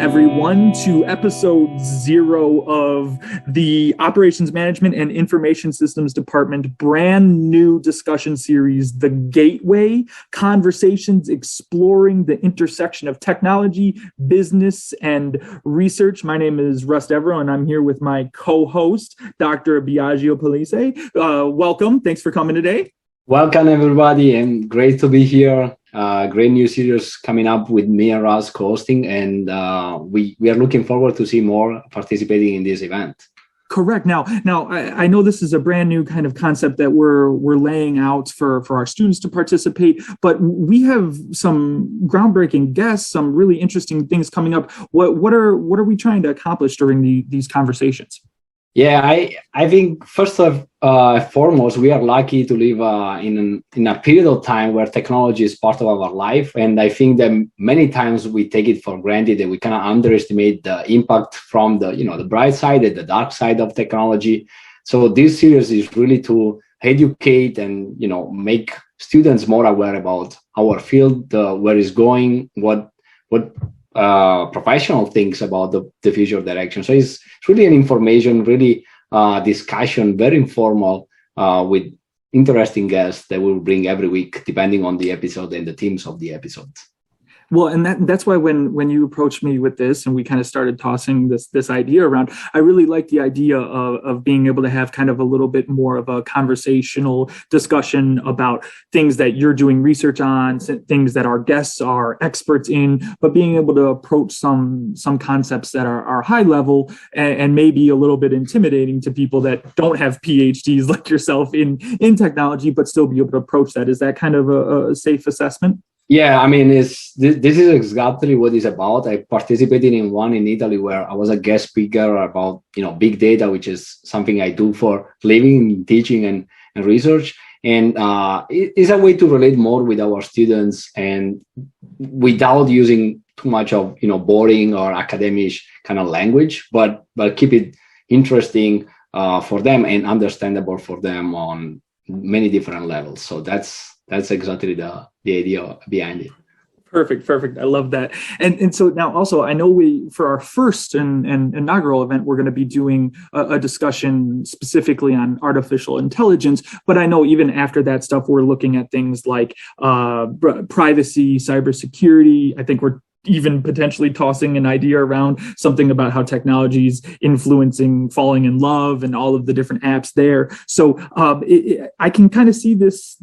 everyone, to episode 0 of the Operations Management and Information Systems Department brand new discussion series, The Gateway, Conversations Exploring the Intersection of Technology, Business, and Research. My name is Russ Devereaux, and I'm here with my co-host, Dr. Biagio Polise. Welcome. Thanks for coming today. Welcome, everybody, and great to be here. Great new series coming up with me and Russ co-hosting, and we are looking forward to see more participating in this event. Correct. Now, I know this is a brand new kind of concept that we're laying out for our students to participate, but we have some groundbreaking guests, some really interesting things coming up. What are we trying to accomplish during these conversations? Yeah, I think first of foremost, we are lucky to live in a period of time where technology is part of our life, and I think that many times we take it for granted that we kind of underestimate the impact from the bright side and the dark side of technology. So this series is really to educate and make students more aware about our field, where it's going, what professional thinks about the future direction. So it's really an information, really discussion, very informal, with interesting guests that we'll bring every week, depending on the episode and the themes of the episode. Well, and that's why when you approached me with this and we kind of started tossing this idea around, I really like the idea of being able to have kind of a little bit more of a conversational discussion about things that you're doing research on, things that our guests are experts in, but being able to approach some concepts that are high level and maybe a little bit intimidating to people that don't have PhDs like yourself in technology, but still be able to approach that. Is that kind of a safe assessment? Yeah, I mean, this is exactly what it's about. I participated in one in Italy where I was a guest speaker about, big data, which is something I do for living, teaching and research. And it's a way to relate more with our students and without using too much of, boring or academic kind of language, but keep it interesting for them and understandable for them on many different levels. So that's exactly the idea behind it. Perfect. I love that. And so now also, I know for our first and inaugural event, we're going to be doing a discussion specifically on artificial intelligence. But I know even after that stuff, we're looking at things like privacy, cybersecurity. I think we're even potentially tossing an idea around something about how technology is influencing falling in love and all of the different apps there. So I can kind of see this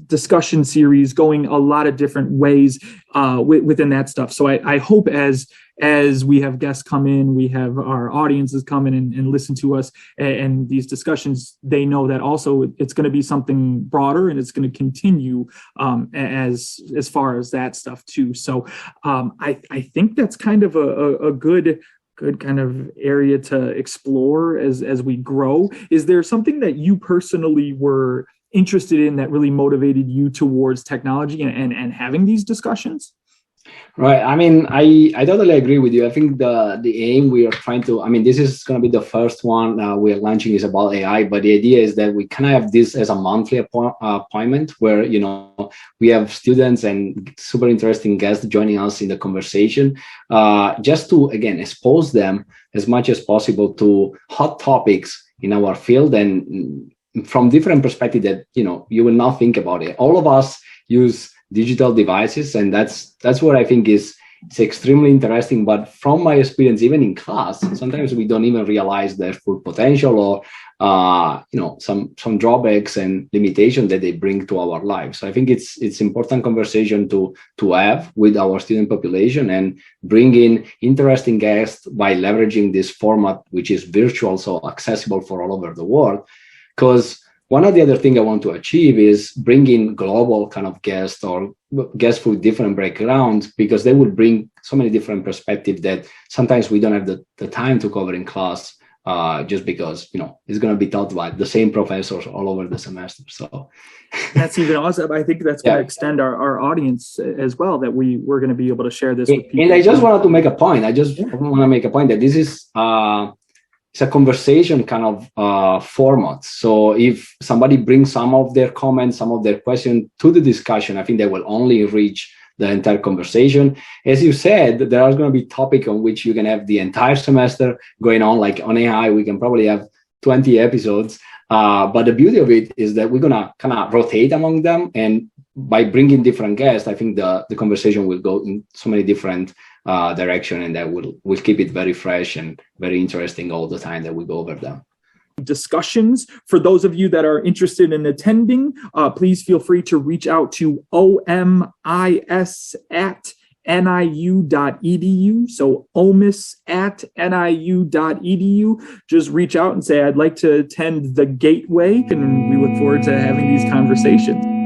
discussion series going a lot of different ways within that stuff. So I hope as we have guests come in, we have our audiences come in and listen to us and these discussions, they know that also it's going to be something broader and it's going to continue as far as that stuff too. So I think that's kind of a good kind of area to explore as we grow. Is there something that you personally were interested in that really motivated you towards technology and having these discussions? Right. I mean, I totally agree with you. I think the aim we are trying to, this is going to be the first one we're launching is about AI, but the idea is that we kind of have this as a monthly appointment where, we have students and super interesting guests joining us in the conversation, just to, again, expose them as much as possible to hot topics in our field and from different perspectives that, you will not think about it. All of us use digital devices, and that's what I think it's extremely interesting. But from my experience, even in class, sometimes we don't even realize their full potential or some drawbacks and limitations that they bring to our lives. So I think it's important conversation to have with our student population and bring in interesting guests by leveraging this format, which is virtual, so accessible for all over the world. Because one of the other things I want to achieve is bringing global kind of guests or guests with different backgrounds, because they will bring so many different perspectives that sometimes we don't have the time to cover in class, just because, it's going to be taught by the same professors all over the semester. So that's even awesome. I think that's going to extend our audience as well, that we're going to be able to share this with people. And I just wanted to make a point. I just want to make a point that this is it's a conversation kind of format. So if somebody brings some of their comments, some of their questions to the discussion, I think they will only enrich the entire conversation. As you said, there are going to be topics on which you can have the entire semester going on. Like on AI, we can probably have 20 episodes. But the beauty of it is that we're going to kind of rotate among them. And by bringing different guests, I think the conversation will go in so many different direction, and that will keep it very fresh and very interesting all the time that we go over them. Discussions. For those of you that are interested in attending, please feel free to reach out to omis@niu.edu. So omis@niu.edu. Just reach out and say, I'd like to attend the Gateway, and we look forward to having these conversations.